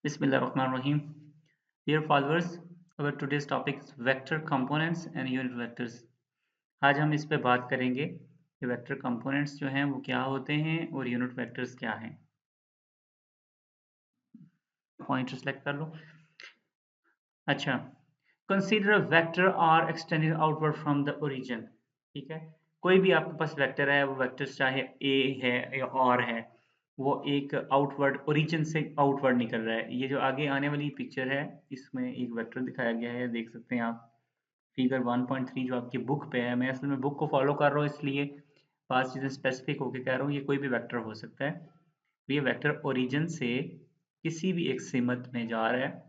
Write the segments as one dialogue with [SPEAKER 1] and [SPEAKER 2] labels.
[SPEAKER 1] Bismillahirrahmanirrahim. Dear followers, our today's topic is vector components and unit vectors. आज हम इस पे बात करेंगे कि वेक्टर कंपोनेंट्स जो हैं वो क्या होते हैं और यूनिट वेक्टर्स क्या हैं। पॉइंटर सेलेक्ट कर लो। अच्छा, consider vector R extended outward from the origin. ठीक है, कोई भी आपके पास वेक्टर है, वो वेक्टर चाहे ए है या और है, वो एक आउटवर्ड ओरिजिन से आउटवर्ड निकल रहा है। ये जो आगे आने वाली पिक्चर है, इसमें एक वेक्टर दिखाया गया है, देख सकते हैं आप। फिगर 1.3 जो आपकी बुक पे है, मैं असल में बुक को फॉलो कर रहा हूँ, इसलिए पांच चीजें स्पेसिफिक होकर कह रहा हूँ। ये कोई भी वेक्टर हो सकता है। ये वेक्टर ओरिजिन से किसी भी एक सिमत में जा रहा है।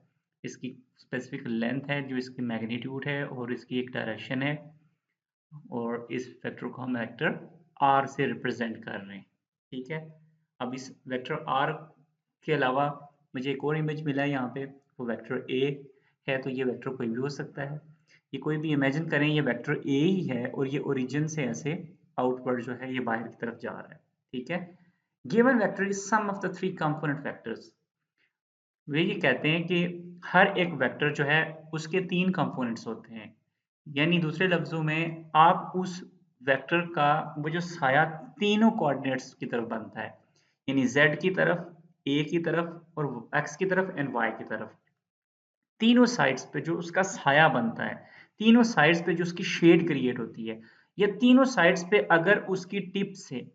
[SPEAKER 1] इसकी स्पेसिफिक लेंथ है, जो इसकी मैग्नीट्यूड है, और इसकी एक डायरेक्शन है, और इस वेक्टर को हम वेक्टर आर से रिप्रेजेंट कर रहे हैं। ठीक है, अब इस वेक्टर आर के अलावा मुझे एक और इमेज मिला है यहाँ पे, वो वेक्टर ए है। तो ये वेक्टर कोई भी हो सकता है। ये कोई भी इमेजिन करें, ये वेक्टर ए ही है और ये ओरिजिन से ऐसे आउटवर्ड जो है ये बाहर की तरफ जा रहा है। ठीक है, given vector is sum of the three component vectors. वे ये कहते हैं कि हर एक वेक्टर जो है उसके तीन कंपोनेंट्स होते हैं। यानी दूसरे लफ्जों में आप उस वेक्टर का वो जो साया तीनों कोऑर्डिनेट्स की तरफ बनता है, यानी z की तरफ, a की तरफ और x की तरफ एंड y की तरफ। तीनों साइड्स पे जो उसका साया बनता है, तीनों साइड्स पे जो उसकी शेड क्रिएट होती है, ये तीनों साइड्स पे अगर उसकी टिप से,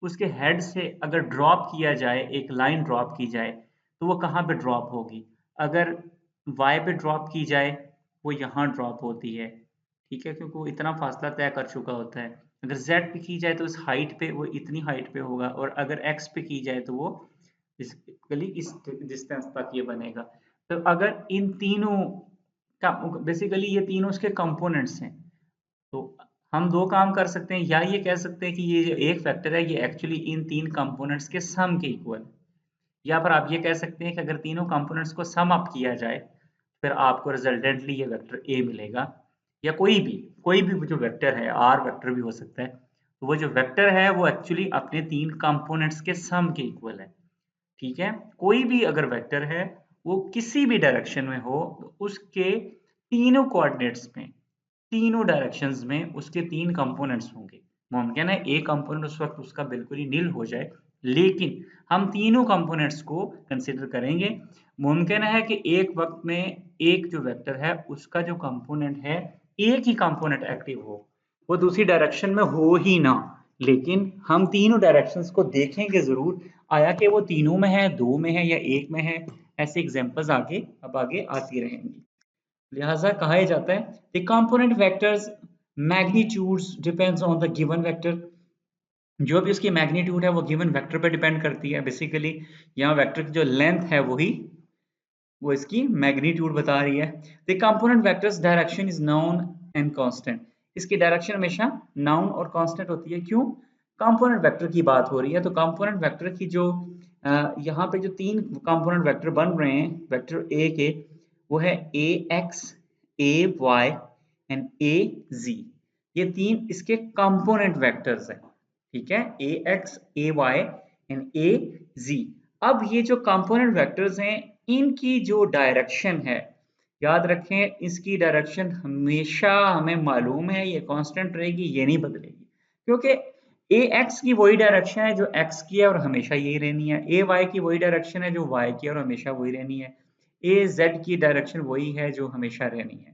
[SPEAKER 1] उसके हेड से अगर ड्रॉप किया जाए, एक लाइन ड्रॉप की जाए, तो वो कहाँ पे ड्रॉप होगी? अगर y पे ड्रॉप की जाए, वो यहाँ ड्रॉप होती है। ठीक है, क्योंकि वो इतना फासला तय कर चुका होता है। अगर z पे की जाए तो इस हाइट पे, वो इतनी हाइट पे होगा, और अगर x पे की जाए तो वो बेसिकली इस डिस्टेंस तक ये बनेगा। तो अगर इन तीनों का, बेसिकली ये तीनों उसके कंपोनेंट्स हैं, तो हम दो काम कर सकते हैं। या ये कह सकते हैं कि ये जो एक फैक्टर है ये एक्चुअली इन तीन कंपोनेंट्स के सम के इक्वल। या फिर आप ये कह सकते हैं कि अगर तीनों कंपोनेंट्स को सम अप किया जाए, फिर आपको रिजल्टेंटली ये वेक्टर ए मिलेगा। या कोई भी जो वेक्टर है, आर वेक्टर भी हो सकता है, तो वो जो वेक्टर है वो एक्चुअली अपने तीन कंपोनेंट्स के सम के इक्वल है। ठीक है, कोई भी अगर वेक्टर है, वो किसी भी डायरेक्शन में हो, तो उसके तीनों कोऑर्डिनेट्स में, तीनों डायरेक्शंस में उसके तीन कंपोनेंट्स होंगे। मुमकिन है एक कंपोनेंट उस वक्त उसका बिल्कुल ही नील हो जाए, लेकिन हम तीनों कंपोनेंट्स को कंसिडर करेंगे। मुमकिन है कि एक वक्त में एक जो वेक्टर है उसका जो कंपोनेंट है, एक ही कंपोनेंट एक्टिव हो, वो दूसरी डायरेक्शन में हो ही ना, लेकिन हम तीनों डायरेक्शंस को देखेंगे जरूर, आया कि वो तीनों में है, दो में है या एक में है। ऐसे एग्जांपल्स आगे आती रहेंगी। लिहाजा कहा जाता है the component vectors magnitudes depends on the given vector. जो भी उसकी मैग्नीट्यूड है वो गिवन वेक्टर पे डिपेंड करती है। बेसिकली यहाँ वेक्टर की जो लेंथ है वही वो इसकी मैग्नीट्यूड बता रही है। The component vectors direction is noun and constant. इसकी डायरेक्शन हमेशा नाउन और कांस्टेंट होती है। क्यों? कंपोनेंट वेक्टर की बात हो रही है, तो कंपोनेंट वेक्टर की जो यहाँ पे जो तीन कंपोनेंट वेक्टर बन रहे हैं वेक्टर ए के, वो है ए एक्स, ए वाई एंड ए जी। ये तीन इसके कंपोनेंट वेक्टर्स हैं। ठीक है, ए एक्स, ए वाई एंड ए जी। अब ये जो कंपोनेंट वेक्टर्स हैं, इनकी जो डायरेक्शन है, याद रखें इसकी डायरेक्शन हमेशा हमें मालूम है, ये कांस्टेंट रहेगी, ये नहीं बदलेगी। क्योंकि ए एक्स की वही डायरेक्शन है जो एक्स की है और हमेशा यही रहनी है, ए वाई की वही डायरेक्शन है जो वाई की है और हमेशा वही रहनी है, ए जेड की डायरेक्शन वही है जो हमेशा रहनी है।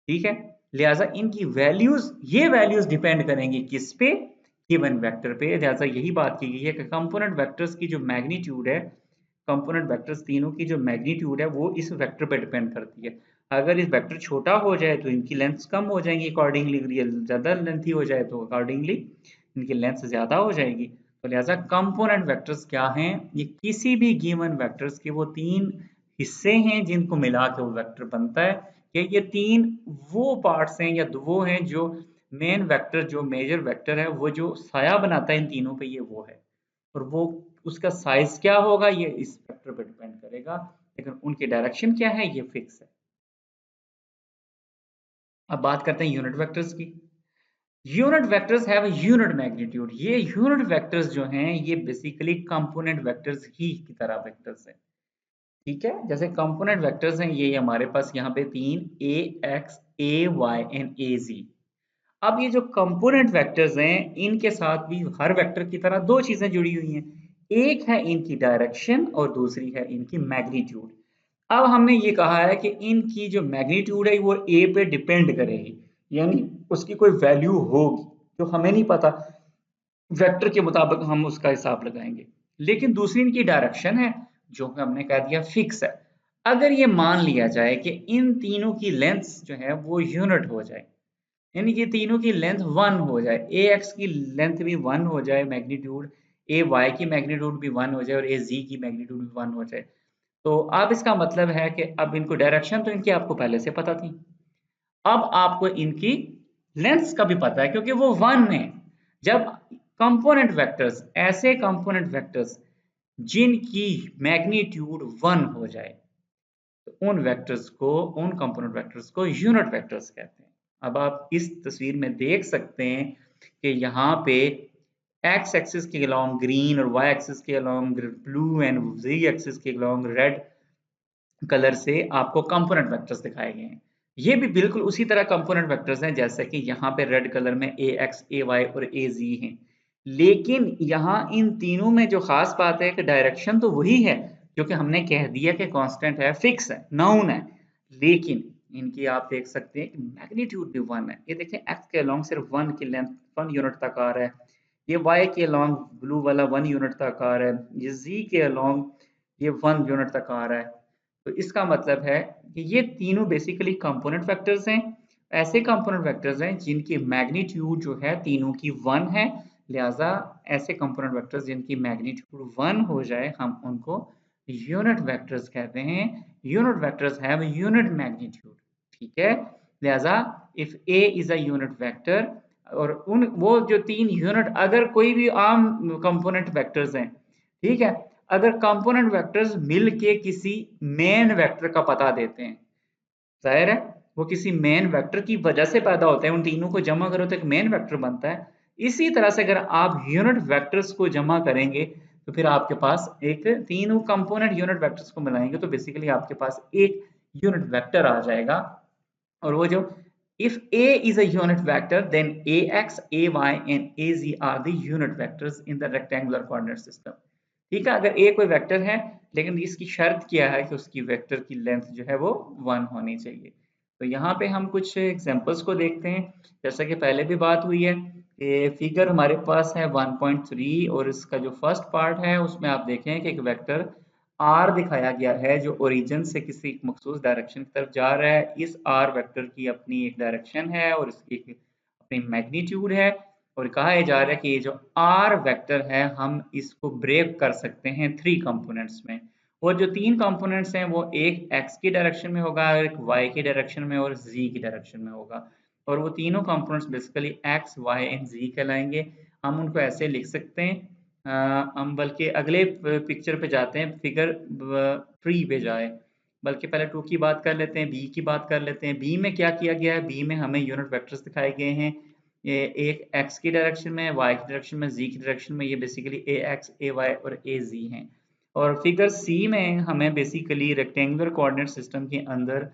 [SPEAKER 1] ठीक है, लिहाजा इनकी वैल्यूज, ये वैल्यूज डिपेंड करेंगी किस पे? गिवन वेक्टर पे। लिहाजा यही बात की गई है कि कंपोनेंट वेक्टर्स की जो मैग्नीट्यूड है, कंपोनेंट वेक्टर्स तीनों की जो मैग्नीट्यूड है वो इस वेक्टर पे डिपेंड करती है। अगर इस वेक्टर छोटा हो जाए तो इनकी लेंथ कम हो जाएंगी अकॉर्डिंगली, ज्यादा लेंथी हो जाए तो अकॉर्डिंगली इनकी लेंथ ज्यादा हो जाएगी। तो लिहाजा कंपोनेंट वेक्टर्स क्या हैं? ये किसी भी गिवन वेक्टर्स के वो तीन हिस्से हैं जिनको मिला के वो वेक्टर बनता है। कि ये तीन वो पार्ट्स हैं या वो हैं जो मेन वेक्टर, जो मेजर वेक्टर है, वो जो साया बनाता है इन तीनों पे, ये वो है। और वो उसका साइज क्या होगा ये इस वेक्टर पे डिपेंड करेगा, लेकिन उनकी डायरेक्शन क्या है ये फिक्स है। अब बात करते हैं यूनिट वेक्टर्स की। Unit vectors have a unit magnitude. ये यूनिट वेक्टर्स जो हैं ये बेसिकली कंपोनेंट वेक्टर्स ही की तरह वेक्टर्स हैं।
[SPEAKER 2] ठीक है, जैसे कंपोनेंट वेक्टर्स हैं ये हमारे पास यहाँ पे 3 ए एक्स ए वाई एंड ए जी। अब ये जो कंपोनेंट वेक्टर्स हैं इनके साथ भी हर वेक्टर की तरह दो चीजें जुड़ी हुई हैं, एक है इनकी डायरेक्शन और दूसरी है इनकी मैग्नीट्यूड। अब हमने ये कहा है कि इनकी जो मैग्नीट्यूड है वो ए पे डिपेंड करेगी, यानी उसकी कोई वैल्यू होगी जो हमें नहीं पता, वेक्टर के मुताबिक हम उसका हिसाब लगाएंगे। लेकिन दूसरी इनकी डायरेक्शन है जो हमने कह दिया फिक्स है। अगर ये मान लिया जाए कि इन तीनों की लेंथ जो है वो यूनिट हो जाए, यानी कि तीनों की लेंथ 1 हो जाए, ए एक्स की लेंथ भी 1 हो जाए मैग्नीट्यूड, ए वाई की मैग्नीट्यूड भी 1 हो जाए और ए जी की मैग्नीट्यूड भी 1 हो जाए, तो अब इसका मतलब है कि अब इनको डायरेक्शन तो इनकी आपको पहले से पता थी, अब आपको इनकी लेंथ्स का भी पता है क्योंकि वो 1 है। जब कंपोनेंट वेक्टर्स, ऐसे कंपोनेंट वेक्टर्स जिनकी मैग्नीट्यूड 1 हो जाए, तो उन वेक्टर्स को, उन कंपोनेंट वेक्टर्स को यूनिट वेक्टर्स कहते हैं। अब आप इस तस्वीर में देख सकते हैं कि यहाँ पे एक्स एक्सिस के अलोंग ग्रीन और वाई एक्सिस के along blue and Z axis के अलोंग रेड कलर से आपको कंपोनेंट वेक्टर्स दिखाए गए हैं। ये भी बिल्कुल उसी तरह कंपोनेंट वेक्टर्स हैं जैसे कि यहाँ पे रेड कलर में ए एक्स ए वाई और ए जी हैं, लेकिन यहाँ इन तीनों में जो खास बात है कि डायरेक्शन तो वही है क्योंकि हमने कह दिया कि कांस्टेंट है, फिक्स है, नाउन है, लेकिन इनकी आप देख सकते हैं कि मैग्नीट्यूड भी 1 है। ये देखें एक्स के अलोंग सिर्फ 1 की लेंथ 1 यूनिट तक आ रहा है, ये वाई के अलोंग ब्लू वाला 1 यूनिट तक आ रहा है, ये जी के अलोंग ये 1 यूनिट तक आ रहा है। तो इसका मतलब है कि ये तीनों बेसिकली कंपोनेंट वेक्टर्स हैं, ऐसे कंपोनेंट वेक्टर्स हैं जिनकी मैग्नीट्यूड जो है तीनों की 1 है, लिहाजा ऐसे कंपोनेंट वेक्टर्स जिनकी मैग्नीट्यूड 1 हो जाए हम उनको यूनिट वेक्टर्स कहते हैं। Unit vectors have unit magnitude, ठीक है, लिहाजा if A is a unit vector, और उन वो जो 3 यूनिट, अगर कोई भी आम कंपोनेंट वेक्टर्स हैं, ठीक है, अगर कंपोनेंट वेक्टर्स मिलके किसी मेन वेक्टर का पता देते हैं, जाहिर है वो किसी मेन वेक्टर की वजह से पैदा होते हैं, उन तीनों को जमा करो तो एक मेन वेक्टर बनता है। इसी तरह से अगर आप यूनिट वेक्टर्स को जमा करेंगे तो फिर आपके पास एक, तीनों कंपोनेंट यूनिट वेक्टर्स को मिलाएंगे तो बेसिकली आपके पास एक यूनिट वेक्टर आ जाएगा। और वो जो if A is a unit vector then ax ay and az are the unit vectors in the rectangular coordinate system। ठीक है, अगर a कोई वेक्टर है लेकिन इसकी शर्त क्या है कि उसकी वेक्टर की लेंथ जो है वो 1 होनी चाहिए। तो यहाँ पे हम कुछ एग्जांपल्स को देखते हैं, जैसा कि पहले भी बात हुई है कि फिगर हमारे पास है 1.3 और इसका जो फर्स्ट पार्ट है उसमें आप देखें कि एक वेक्टर आर दिखाया गया है जो ओरिजिन से किसी मखसूस डायरेक्शन की तरफ जा रहा है। इस आर वेक्टर की अपनी एक डायरेक्शन है और इसकी एक अपनी मैग्नीट्यूड है, और कहा यह जा रहा है कि ये जो आर वेक्टर है हम इसको ब्रेक कर सकते हैं 3 कंपोनेंट्स में। वो जो 3 कंपोनेंट्स हैं वो एक एक्स की डायरेक्शन में होगा, एक वाई की डायरेक्शन में और जी की डायरेक्शन में होगा, और वो तीनों components basically X Y and Z कहलाएंगे। हम उनको ऐसे लिख सकते हैं, हम बल्कि अगले पिक्चर पे जाते हैं, फिगर 3 पे जाए, बल्कि पहले 2 की बात कर लेते हैं, बी की बात कर लेते हैं। बी में क्या किया गया है, बी में हमें यूनिट वेक्टर्स दिखाए गए हैं, ये एक एक्स की डायरेक्शन में, वाई की डायरेक्शन में, जी की डायरेक्शन में, ये बेसिकली ए एक्स ए वाई और ए जी हैं। और फिगर सी में हमें बेसिकली रेक्टेंगुलर कोऑर्डिनेट सिस्टम के अंदर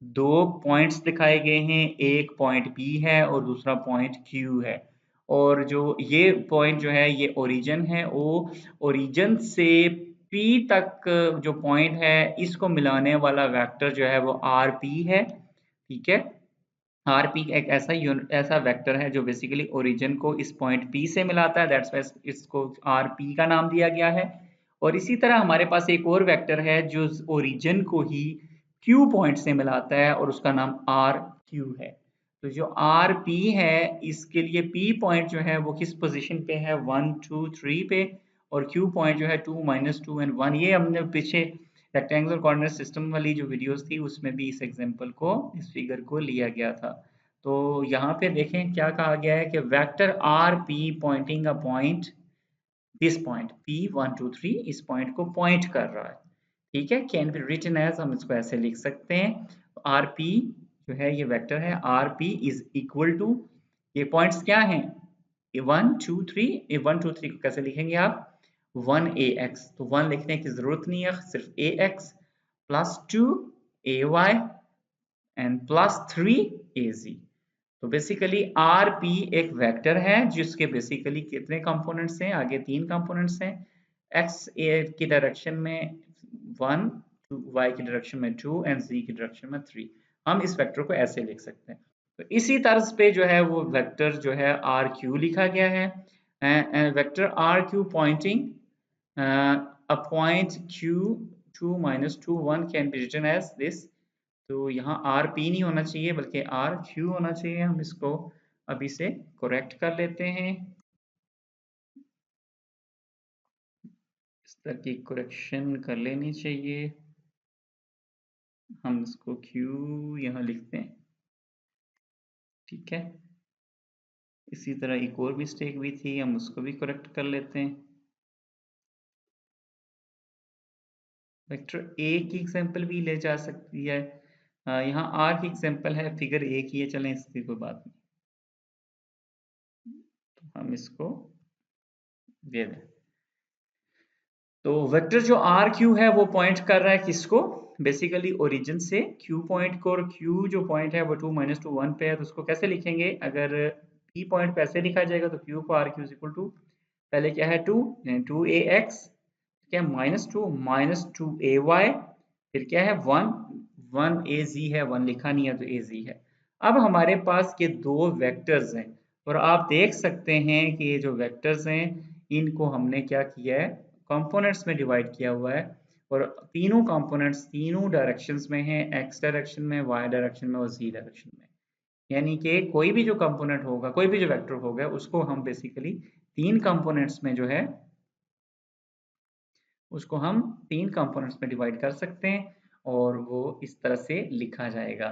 [SPEAKER 2] 2 पॉइंट्स दिखाए गए हैं, एक पॉइंट पी है और दूसरा पॉइंट क्यू है, और जो ये पॉइंट जो है ये ओरिजिन है, वो ओरिजिन से P तक जो पॉइंट है इसको मिलाने वाला वेक्टर जो है वो आर पी है, ठीक है। आर पी एक ऐसा यूनिट, ऐसा वेक्टर है जो बेसिकली ओरिजिन को इस पॉइंट P से मिलाता है, दैट्स वाई इसको आर पी का नाम दिया गया है। और इसी तरह हमारे पास एक और वेक्टर है जो ओरिजिन को ही Q पॉइंट से मिलाता है और उसका नाम आर क्यू है। तो जो आर पी है इसके लिए P पॉइंट जो है वो किस पोजीशन पे है, 1 2 3 पे, और Q पॉइंट जो है 2 -2 एंड 1। ये हमने पीछे रेक्टेंगुलर कोऑर्डिनेट सिस्टम वाली जो वीडियोस थी उसमें भी इस एग्जांपल को, इस फिगर को लिया गया था। तो यहाँ पे देखें क्या कहा गया है कि vector R P pointing a point, this point P 1 2 3 इस पॉइंट को पॉइंट कर रहा है, ठीक है, कैन बी रिटन एज, हम इसको ऐसे लिख सकते हैं। आर पी जो है ये वेक्टर है, R P is equal to, ये पॉइंट्स क्या हैं, ये 1 2 3, ये 1 2 3 को कैसे लिखेंगे आप, 1 ax, तो 1 लिखने की जरूरत नहीं है, सिर्फ ax, plus 2 AY and plus 3 AZ। तो बेसिकली आर पी एक वेक्टर है जिसके बेसिकली कितने कंपोनेंट्स हैं, आगे 3 कंपोनेंट्स हैं, एक्स की डायरेक्शन में 1, वाई की डायरेक्शन में 2 एंड जी की डायरेक्शन में 3। हम इस वेक्टर को ऐसे लिख सकते हैं। तो इसी तर्ज पे जो है वो वेक्टर जो है आर क्यू लिखा गया है, vector R Q pointing a point q2 minus 2 1 can be written as this। तो यहाँ आर पी नहीं होना चाहिए बल्कि आर क्यू होना चाहिए। हम इसको अभी से करेक्ट कर लेते हैं, इस तरह की करेक्शन कर लेनी चाहिए। हम इसको क्यू यहाँ लिखते हैं, ठीक है। इसी तरह एक और मिस्टेक भी थी, हम उसको भी करेक्ट कर लेते हैं। वेक्टर ए की एग्जांपल भी ले जा सकती है, यहाँ आर की एग्जांपल है, फिगर ए की है, चलें इसकी कोई बात नहीं, तो हम इसको दे दें। तो वेक्टर जो आर क्यू है वो पॉइंट कर रहा है किसको, बेसिकली ओरिजिन से क्यू पॉइंट को, और क्यू जो पॉइंट है वो 2 - 2 1 पे है। तो उसको कैसे लिखेंगे, अगर पी पॉइंट पे ऐसे लिखा जाएगा तो क्यू को आर क्यू इक्वल टू, पहले क्या है 2 ए एक्स, क्या -2 - 2 ए वाई, फिर क्या है 1 ए जी है, 1 लिखा नहीं है तो ए जी है। अब हमारे पास ये दो वेक्टर्स हैं और आप देख सकते हैं कि ये जो वेक्टर्स हैं इनको हमने क्या किया है, कंपोनेंट्स में डिवाइड किया हुआ है, और तीनों कंपोनेंट्स तीनों डायरेक्शंस में हैं, एक्स डायरेक्शन में, वाई डायरेक्शन में और जी डायरेक्शन में। यानी कि कोई भी जो कंपोनेंट होगा, कोई भी जो वेक्टर होगा, उसको हम बेसिकली तीन कंपोनेंट्स में जो है उसको हम तीन कंपोनेंट्स में डिवाइड कर सकते हैं और वो इस तरह से लिखा जाएगा।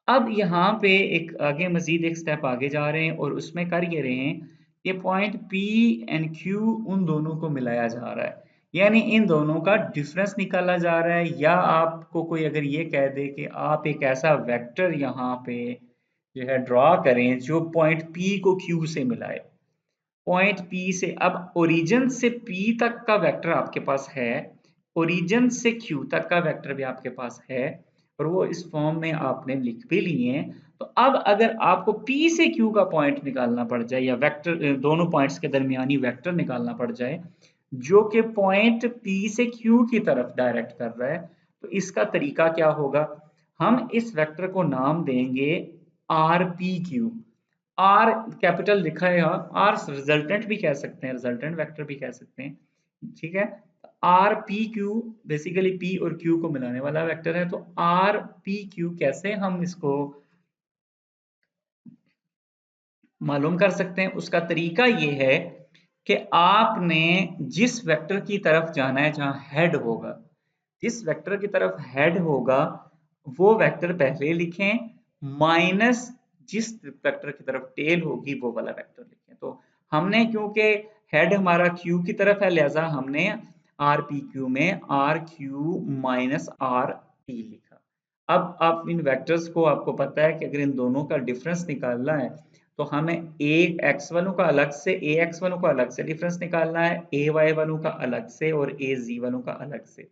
[SPEAKER 2] अब यहाँ पे एक आगे मजीद एक स्टेप आगे जा रहे हैं और उसमें कर ये रहे हैं, ये पॉइंट P एंड Q उन दोनों को मिलाया जा रहा है, यानी इन दोनों का डिफरेंस निकाला जा रहा है। या आपको कोई अगर ये कह दे कि आप एक ऐसा वेक्टर यहाँ पे जो है ड्रॉ करें जो पॉइंट P को Q से मिलाए, पॉइंट P से, अब ओरिजिन से P तक का वेक्टर आपके पास है, ओरिजिन से Q तक का वेक्टर भी आपके पास है, और वो इस फॉर्म में आपने लिख भी लिए हैं। तो अब अगर आपको P से Q का पॉइंट निकालना पड़ जाए, या वेक्टर दोनों पॉइंट्स के दरमियानी वेक्टर निकालना पड़ जाए जो कि पॉइंट P से Q की तरफ डायरेक्ट कर रहा है, तो इसका तरीका क्या होगा, हम इस वेक्टर को नाम देंगे RPQ। आर कैपिटल लिखा है यहाँ, आर रिजल्टेंट भी कह सकते हैं, रिजल्टेंट वेक्टर भी कह सकते हैं, ठीक है। R P Q basically P और क्यू को मिलाने वाला वेक्टर है। तो आर पी क्यू कैसे हम इसको मालूम कर सकते हैं, उसका तरीका ये है कि आपने जिस वेक्टर की तरफ जाना है, जहां हेड होगा, जिस वेक्टर की तरफ हेड होगा वो वेक्टर पहले लिखें, माइनस जिस वेक्टर की तरफ टेल होगी वो वाला वेक्टर लिखें। तो हमने क्योंकि हेड हमारा क्यू की तरफ है, लिहाजा हमने आर पी क्यू में R Q minus R T लिखा। अब आप इन वेक्टर्स को, आपको पता है कि अगर इन दोनों का डिफरेंस निकालना है तो हमें ए एक्स वालों का अलग से, ए एक्स वालों का अलग से डिफरेंस निकालना है, ए वाई वालों का अलग से और ए जी वालों का अलग से।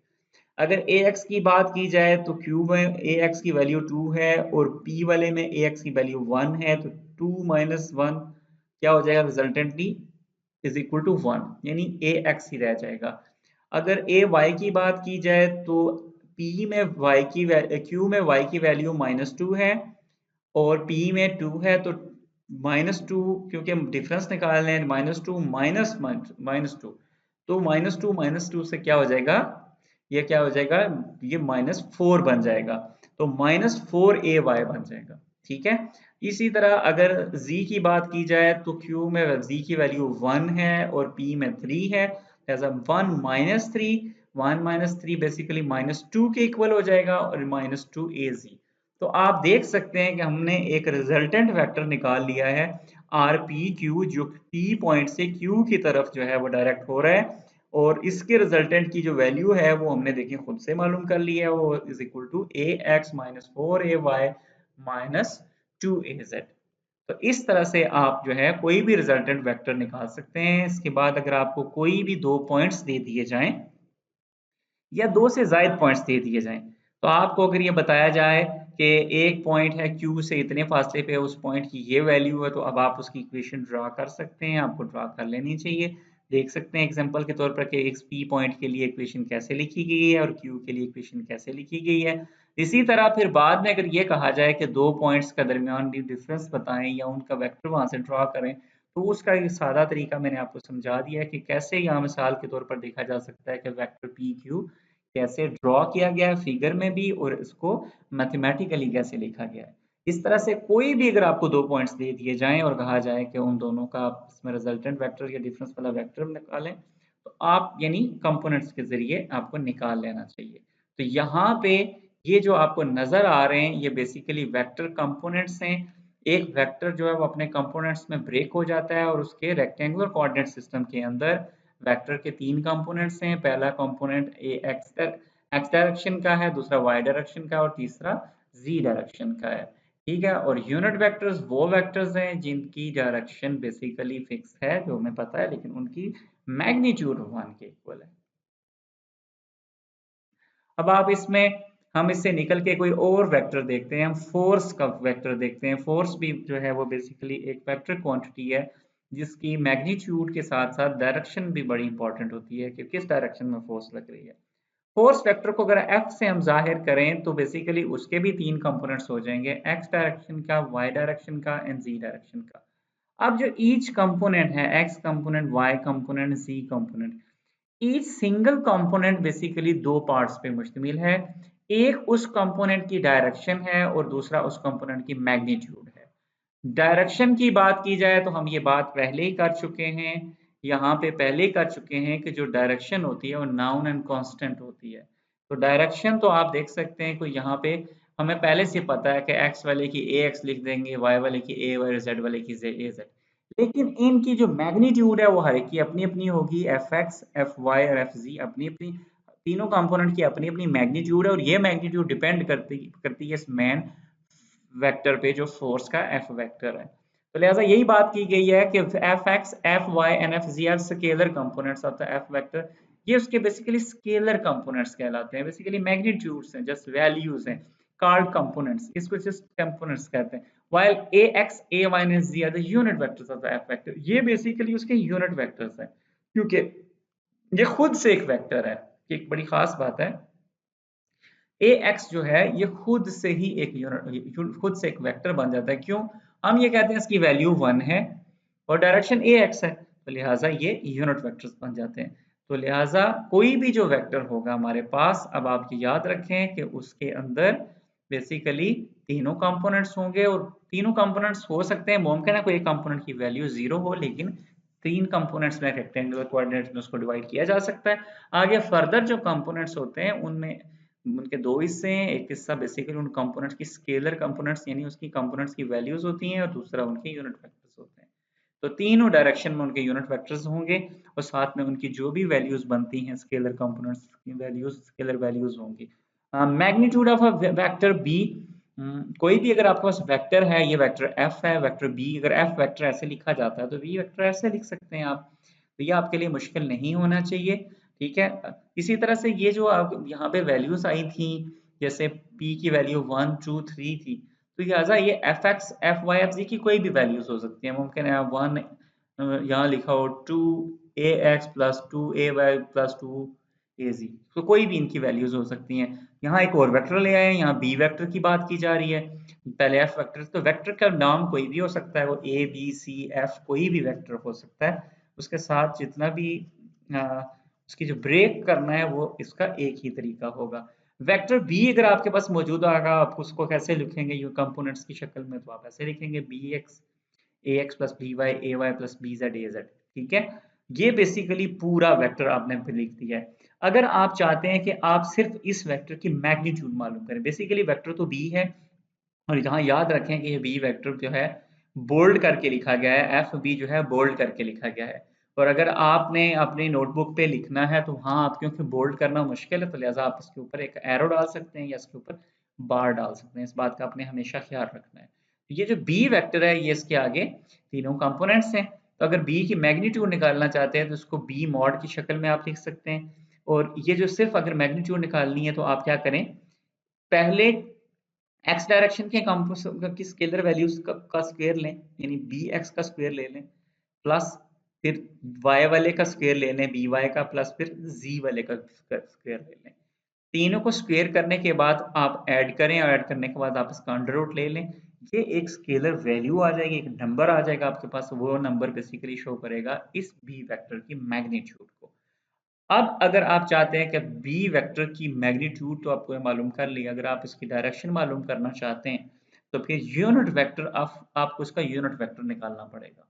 [SPEAKER 2] अगर ए एक्स की बात की जाए तो क्यू में ए एक्स की वैल्यू 2 है और पी वाले में ए एक्स की वैल्यू 1 है, तो 2 - 1 क्या हो जाएगा, रिजल्टेंटली इज इक्वल टू 1, यानी ए एक्स ही रह जाएगा। अगर ए वाई की बात की जाए तो पी में वाई की क्यू में वाई की वैल्यू -2 है और P में 2 है, तो -2, क्योंकि हम डिफरेंस निकाल रहे हैं, -2 -2, तो -2 से क्या हो जाएगा, ये क्या हो जाएगा, ये -4 बन जाएगा, तो -4ay बन जाएगा, ठीक है। इसी तरह अगर z की बात की जाए तो q में z की वैल्यू 1 है और p में 3 है, ऐसा 1 - 3, 1 - 3 बेसिकली -2 के इक्वल हो जाएगा और -2az। तो आप देख सकते हैं कि हमने एक रिजल्टेंट वेक्टर निकाल लिया है आर पी क्यू, जो P पॉइंट से Q की तरफ जो है वो डायरेक्ट हो रहा है, और इसके रिजल्टेंट की जो वैल्यू है वो हमने देखिए खुद से मालूम कर ली है, वो is equal to A X -4ay -2az। तो इस तरह से आप जो है कोई भी रिजल्टेंट वेक्टर निकाल सकते हैं। इसके बाद अगर आपको कोई भी दो पॉइंट्स दे दिए जाएं या दो से ज्यादा पॉइंट्स दे दिए जाएं, तो आपको अगर ये बताया जाए कि एक पॉइंट है Q से इतने फासले पे उस पॉइंट की ये वैल्यू है, तो अब आप उसकी इक्वेशन ड्रा कर सकते हैं, आपको ड्रा कर लेनी चाहिए। देख सकते हैं एग्जांपल के तौर पर कि एक P पॉइंट के लिए इक्वेशन कैसे लिखी गई है और Q के लिए इक्वेशन कैसे लिखी गई है। इसी तरह फिर बाद में अगर ये कहा जाए कि दो पॉइंट्स का दरमियान भी डिफरेंस बताएं या उनका वेक्टर वहां से ड्रा करें, तो उसका ये सादा तरीका मैंने आपको समझा दिया है कि कैसे यहाँ मिसाल के तौर पर देखा जा सकता है कि वेक्टर पी क्यू कैसे ड्रॉ किया गया है फिगर में भी और इसको मैथमेटिकली कैसे लिखा गया है। इस तरह से कोई भी अगर आपको दो पॉइंट्स दे दिए जाएं और कहा जाए कि उन दोनों का आप इसमें रिजल्टेंट वेक्टर या डिफरेंस वाला वेक्टर निकालें, तो आप यानी कंपोनेंट्स के जरिए आपको निकाल लेना चाहिए। तो यहाँ पे ये जो आपको नजर आ रहे हैं ये बेसिकली वेक्टर कंपोनेंट्स हैं। एक वेक्टर जो है वो अपने कंपोनेंट्स में ब्रेक हो जाता है और उसके रेक्टेंगुलर कोऑर्डिनेट सिस्टम के अंदर वेक्टर के तीन कंपोनेंट्स हैं। पहला कंपोनेंट एक्स डायरेक्शन का है, दूसरा वाई डायरेक्शन का और तीसरा जी डायरेक्शन का है। ठीक है, और यूनिट वेक्टर्स वो वेक्टर्स हैं जिनकी डायरेक्शन बेसिकली फिक्स है, जो हमें पता है, लेकिन उनकी मैग्नीट्यूड 1 के इक्वल है। अब आप इसमें हम इससे निकल के कोई और वेक्टर देखते हैं, हम फोर्स का वेक्टर देखते हैं। फोर्स भी जो है वो बेसिकली एक वेक्टर क्वांटिटी है जिसकी मैग्नीट्यूड के साथ साथ डायरेक्शन भी बड़ी इंपॉर्टेंट होती है कि किस डायरेक्शन में फोर्स लग रही है। फोर्स वेक्टर को अगर एफ से हम जाहिर करें तो बेसिकली उसके भी तीन कंपोनेंट्स हो जाएंगे, एक्स डायरेक्शन का, वाई डायरेक्शन का एंड जी डायरेक्शन का। अब जो ईच कंपोनेंट है, X component, Y component, Z component, each single component basically दो पार्ट्स पे मुश्तमिल है। एक उस कंपोनेंट की डायरेक्शन है और दूसरा उस कंपोनेंट की मैग्नीट्यूड है। डायरेक्शन की बात की जाए तो हम ये बात पहले ही कर चुके हैं, यहाँ पे पहले ही कर चुके हैं कि जो डायरेक्शन होती है वो नाउन एंड कांस्टेंट होती है। तो डायरेक्शन तो आप देख सकते हैं कि यहाँ पे हमें पहले से पता है कि एक्स वाले की ए एक्स लिख देंगे, वाई वाले की ए वाई, जेड वाले की ए जेड, लेकिन इनकी जो मैग्नीट्यूड है वो हर एक की अपनी अपनी होगी। एफ एक्स, एफ वाई और एफ जी अपनी अपनी, तीनों कंपोनेंट की अपनी अपनी मैग्नीट्यूड है और ये मैग्नीट्यूड डिपेंड करती है इस मेन वेक्टर पे जो फोर्स का एफ वेक्टर है। तो लिहाजा यही बात की गई है कि F X, F Y and F Z are scalar components of the F vector. ये उसके बेसिकली स्केलर कंपोनेंट्स कहलाते हैं, बेसिकली मैग्नीट्यूड्स हैं, जस्ट वैल्यूज हैं, कार्ड कंपोनेंट्स, इसको जस्ट कंपोनेंट्स कहते हैं। while ax, ay and z are the unit vectors of the f vector, ये बेसिकली उसके यूनिट वेक्टर्स हैं क्योंकि ये खुद से एक वेक्टर है। एक बड़ी खास बात है, ax जो है ये खुद से ही एक यूनिट, खुद से एक वेक्टर बन जाता है। क्यों? हम ये कहते हैं इसकी वैल्यू 1 है और डायरेक्शन ax है, तो लिहाजा ये यूनिट वेक्टर्स बन जाते हैं। तो लिहाजा कोई भी जो वेक्टर होगा हमारे पास, अब आप ये याद रखें कि उसके अंदर बेसिकली तीनों कंपोनेंट्स होंगे और तीनों कंपोनेंट्स हो सकते हैं, मुमकिन है कोई एक कंपोनेंट की वैल्यू 0 हो, लेकिन तीन कंपोनेंट्स में रेक्टेंगुलर कोऑर्डिनेट्स में उसको डिवाइड किया जा सकता है। आगे फर्दर जो कंपोनेंट्स होते हैं उनमें उनके दो हिस्से हैं, एक हिस्सा बेसिकली उन कंपोनेंट्स की स्केलर कंपोनेंट्स यानी उसकी कंपोनेंट्स की वैल्यूज होती हैं और दूसरा उनके यूनिट वेक्टर्स होते हैं। तो तीनों डायरेक्शन में उनके यूनिट वेक्टर्स होंगे और साथ में उनकी जो भी वैल्यूज बनती हैं स्केलर कंपोनेंट्स की वैल्यूज, स्केलर वैल्यूज होंगी। Magnitude of a vector B, कोई भी अगर आपके पास वेक्टर है, ये वेक्टर एफ है, वेक्टर बी, अगर एफ वेक्टर ऐसे लिखा जाता है तो बी वेक्टर ऐसे लिख सकते हैं आप। तो ये आपके लिए मुश्किल नहीं होना चाहिए। ठीक है, इसी तरह से ये जो आप यहाँ पे वैल्यूज आई थी, जैसे p की वैल्यू 1 2 3 थी, तो लिहाजा ये F X, F Y, F Z की कोई भी वैल्यूज हो सकती है। मुमकिन है 1 यहाँ लिखा हो 2 a X plus 2 a Y plus 2 ए जी, तो कोई भी इनकी वैल्यूज हो सकती हैं। यहाँ एक और वेक्टर ले आए हैं, यहाँ बी वेक्टर की बात की जा रही है, पहले एफ वेक्टर, तो वेक्टर का नाम कोई भी हो सकता है, वो ए बी सी एफ कोई भी वेक्टर हो सकता है। उसके साथ जितना भी उसकी जो ब्रेक करना है वो इसका एक ही तरीका होगा। वेक्टर बी अगर आपके पास मौजूद आएगा, आप उसको कैसे लिखेंगे ये कंपोनेंट्स की शक्ल में, तो आप ऐसे लिखेंगे B X A X plus B Y A Y plus B Z A Z. ठीक है, ये बेसिकली पूरा वेक्टर आपने लिख दिया है। अगर आप चाहते हैं कि आप सिर्फ इस वेक्टर की मैग्नीट्यूड मालूम करें, बेसिकली वेक्टर तो बी है और यहाँ याद रखें कि ये बी वेक्टर जो है बोल्ड करके लिखा गया है, एफ बी जो है बोल्ड करके लिखा गया है। और अगर आपने अपनी नोटबुक पे लिखना है तो हाँ, आप क्योंकि बोल्ड करना मुश्किल है तो लिहाजा आप इसके ऊपर एक एरो डाल सकते हैं या इसके ऊपर बार डाल सकते हैं। इस बात का आपने हमेशा ख्याल रखना है। ये जो बी वेक्टर है ये इसके आगे तीनों कंपोनेंट्स हैं, तो अगर बी की मैग्नीट्यूड निकालना चाहते हैं तो इसको बी मॉड की शक्ल में आप लिख सकते हैं। और ये जो सिर्फ अगर मैग्नीट्यूड निकालनी है तो आप क्या करें, पहले एक्स डायरेक्शन के कंपोज की स्केलर वैल्यूज का स्क्वायर लें, यानी बी एक्स का स्क्वायर ले लें, प्लस फिर वाई वाले का स्क्वायर ले लें बी वाई का, प्लस फिर जी वाले का स्क्वायर ले लें। तीनों को स्क्वायर करने के बाद आप ऐड करें और ऐड करने के बाद आप इसका अंडर रूट ले लें। ये एक स्केलर वैल्यू आ जाएगी, एक नंबर आ जाएगा आपके पास, वो नंबर बेसिकली शो करेगा इस बी वेक्टर की मैग्नीट्यूड को। अब अगर आप चाहते हैं कि बी वेक्टर की मैग्नीट्यूड तो आपको मालूम कर ली, अगर आप इसकी डायरेक्शन मालूम करना चाहते हैं तो फिर यूनिट वेक्टर आपको इसका यूनिट वेक्टर निकालना पड़ेगा।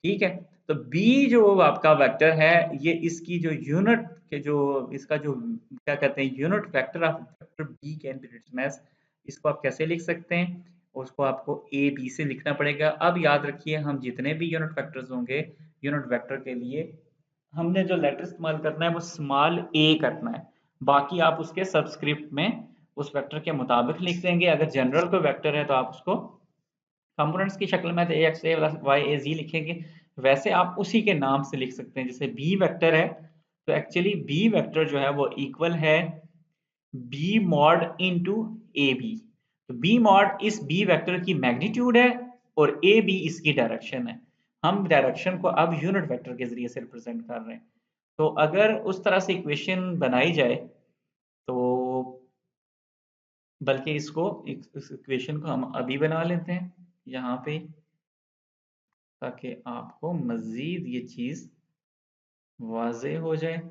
[SPEAKER 2] ठीक है, तो बी जो आपका वेक्टर है, ये इसकी जो यूनिट के जो इसका जो क्या कहते हैं unit vector of vector B can be written as, इसको आप कैसे लिख सकते हैं, उसको आपको ए बी से लिखना पड़ेगा। अब याद रखिए, हम जितने भी यूनिट वेक्टर्स होंगे, यूनिट वेक्टर के लिए हमने जो लेटर इस्तेमाल करना है वो स्मॉल ए करना है, बाकी आप उसके सबस्क्रिप्ट में उस वेक्टर के मुताबिक लिख देंगे। अगर जनरल कोई वेक्टर है तो आप उसको कंपोनेंट्स की शक्ल में तो एक्स ए प्लस वाई ए जी लिखेंगे, वैसे आप उसी के नाम से लिख सकते हैं। जैसे बी वेक्टर है तो एक्चुअली बी वेक्टर जो है वो इक्वल है B mod into A B. तो बी मॉड इस बी वेक्टर की मैग्नीट्यूड है और ए बी इसकी डायरेक्शन है। हम डायरेक्शन को अब यूनिट वेक्टर के जरिए से रिप्रेजेंट कर रहे हैं। तो अगर उस तरह से इक्वेशन बनाई जाए तो बल्कि इसको इस इक्वेशन को हम अभी बना लेते हैं यहाँ पे, ताकि आपको मजीद ये चीज वाज़ेह हो जाए।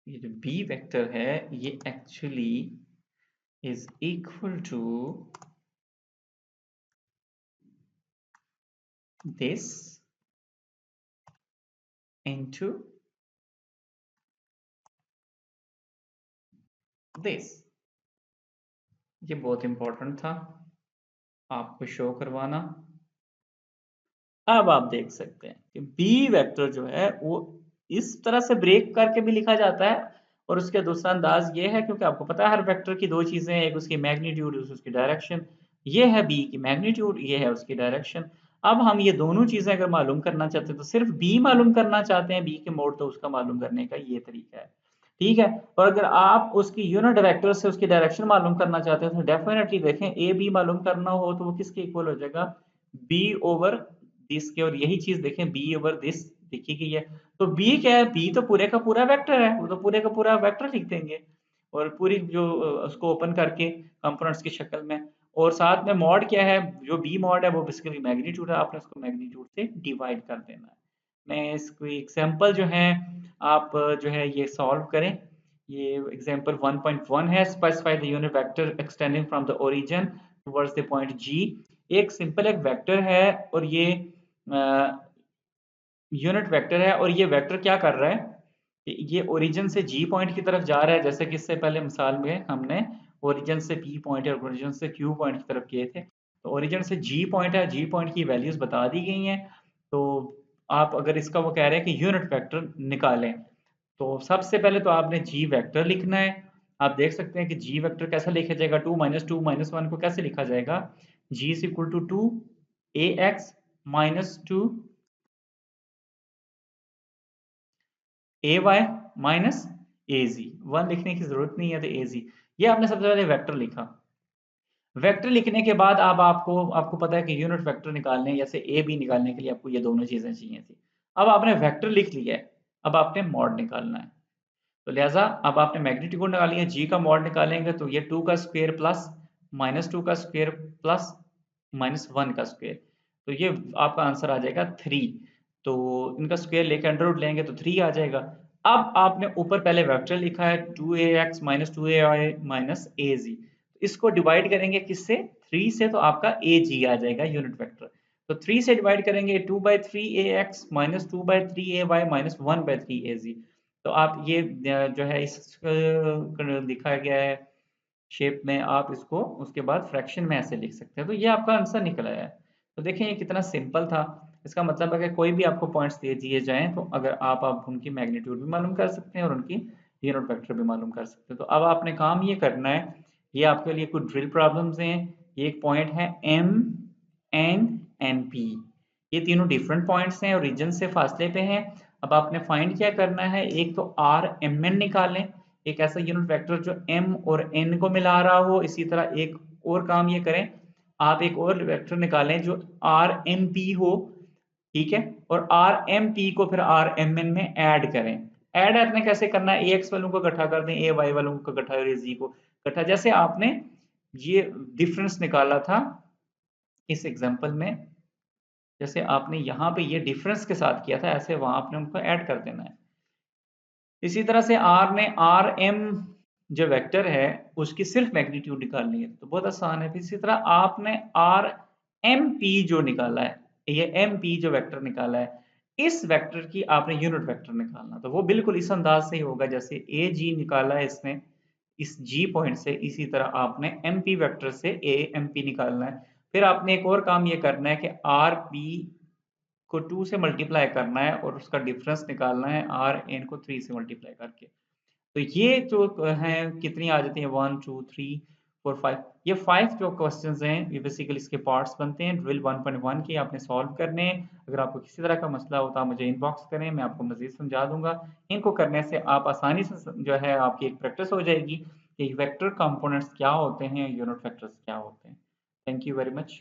[SPEAKER 2] ये जो बी वेक्टर है ये actually is equal to this into this। ये बहुत इंपॉर्टेंट था आपको शो करवाना। अब आप देख सकते हैं कि बी वेक्टर जो है वो इस तरह से ब्रेक करके भी लिखा जाता है, और उसके दूसरा अंदाज ये है, क्योंकि आपको पता है हर वेक्टर की दो चीजें हैं, एक उसकी मैग्नीट्यूड, उसकी डायरेक्शन। ये है बी की मैग्नीट्यूड, ये है उसकी डायरेक्शन। अब हम ये दोनों चीजें अगर मालूम करना चाहते हैं तो सिर्फ बी मालूम करना चाहते हैं, बी के मोड, तो उसका मालूम करने का ये तरीका है। ठीक है, और अगर आप उसकी यूनिट वेक्टर से उसकी डायरेक्शन मालूम करना चाहते हैं तो डेफिनेटली देखें ए बी मालूम करना हो तो वो किसके इक्वल हो जाएगा, बी ओवर दिस के। और यही चीज देखें बी ओवर दिस लिखी गई है, तो बी क्या है, बी तो पूरे का पूरा वेक्टर है, वो तो पूरे का पूरा वेक्टर लिख देंगे और पूरी जो उसको ओपन करके कंपोनेंट्स की शक्ल में। और साथ में मॉड क्या है, जो बी मॉड है वो बेसिकली मैग्नीट्यूड है, आपने उसको मैग्नीट्यूड से डिवाइड कर देना है। मैं इसको एग्जांपल जो है आप जो है ये सॉल्व करें। ये एग्जांपल 1.1 है, specify the unit vector extending from the origin towards the point G. एक सिंपल एक वेक्टर है और ये यूनिट वेक्टर है, और ये वेक्टर क्या कर रहा है कि ये ओरिजिन से जी पॉइंट की तरफ जा रहा है, जैसे कि इससे पहले मिसाल में हमने ओरिजिन से पी पॉइंट और ओरिजिन से क्यू पॉइंट की तरफ किए थे। तो ओरिजिन से जी पॉइंट है, जी पॉइंट की वैल्यूज बता दी गई हैं। तो आप अगर इसका वो कह रहे हैं कि यूनिट वेक्टर निकालें, तो सबसे पहले तो आपने जी वेक्टर लिखना है। आप देख सकते हैं कि जी वेक्टर कैसा लिखा जाएगा, 2 माइनस 2 माइनस 1 को कैसे लिखा जाएगा, G is equal to 2 a x minus 2 a y minus a z. 1 लिखने की जरूरत नहीं है तो ए जी। ये आपने सबसे पहले वेक्टर लिखा। वेक्टर लिखने के बाद अब आपको पता है कि यूनिट वेक्टर निकालने जैसे ए बी निकालने के लिए आपको ये दोनों चीजें चाहिए थी। अब आपने वेक्टर लिख लिया है, अब आपने मॉड निकालना है। तो लिहाजा अब आपने मैग्नीट्यूड निकाली है, जी का मॉड निकालेंगे तो ये 2 का स्क्वायर प्लस माइनस 2 का स्क्वायर प्लस माइनस 1 का स्क्वायर, तो ये आपका आंसर आ जाएगा 3। तो इनका स्क्वायर लेके अंडर रूट लेंगे तो 3 आ जाएगा। अब आपने ऊपर पहले वेक्टर लिखा है 2ax minus 2ay minus az, इसको डिवाइड करेंगे किससे, 3 से, तो आपका ag आ जाएगा यूनिट वेक्टर। तो 3 से डिवाइड करेंगे 2/3ax minus 2/3ay minus 1/3az। तो आप ये जो है इस लिखा गया है शेप में, आप इसको उसके बाद फ्रैक्शन में ऐसे लिख सकते हैं, तो ये आपका आंसर निकल आया है। तो देखें ये कितना सिंपल था। इसका मतलब है कि कोई भी आपको पॉइंट्स दे दिए जाएं तो अगर आप उनकी मैग्नीट्यूड भी मालूम कर सकते हैं और उनकी यूनिट वेक्टर भी मालूम कर सकते हैं। तो अब आपने काम ये करना है, ये आपके लिए कुछ ड्रिल प्रॉब्लम्स हैं। ये एक पॉइंट है एम एन एन पी, ये तीनों डिफरेंट पॉइंट्स हैं और रीजन से फासले पे हैं। अब आपने फाइंड क्या करना है, एक तो आर एम एन निकालें, एक ऐसा यूनिट वेक्टर जो m और n को मिला रहा हो। इसी तरह एक और काम ये करें, आप एक और वेक्टर निकालें जो rmp हो, ठीक है, और rmp को फिर rmn में ऐड करें। ऐड आपने कैसे करना है, ax वालों को इकट्ठा कर दें, ay वालों को इकट्ठा और z को इकट्ठा। जैसे आपने ये डिफरेंस निकाला था इस एग्जांपल में, जैसे आपने यहाँ पे ये डिफरेंस के साथ किया था, ऐसे वहां आपने उनको ऐड कर देना है। इसी तरह से r ने rm जो वेक्टर है उसकी सिर्फ मैग्नीट्यूड निकालनी है, तो बहुत आसान है। इसी तरह आपने rmp जो निकाला है, ये mp जो वेक्टर निकाला है, इस वेक्टर की आपने यूनिट वेक्टर निकालना, तो वो बिल्कुल इस अंदाज से ही होगा जैसे ag निकाला है इसने इस g पॉइंट से, इसी तरह आपने mp वेक्टर से amp निकालना है। फिर आपने एक और काम ये करना है कि rp को 2 से मल्टीप्लाई करना है और उसका डिफरेंस निकालना है rn को 3 से मल्टीप्लाई करके। तो ये जो हैं कितनी आ जाती है 1 2 3 4 5, ये 5 जो क्वेश्चंस हैं ये बेसिकली इसके पार्ट्स बनते हैं। ड्रिल 1.1 के आपने सॉल्व करने हैं। अगर आपको किसी तरह का मसला होता है मुझे इनबॉक्स करें, मैं आपको मजीद समझा दूंगा। इनको करने से आप आसानी से जो है आपकी एक प्रैक्टिस हो जाएगी कि वेक्टर कंपोनेंट्स क्या होते हैं, यूनिट वेक्टर्स क्या होते हैं। Thank you very much.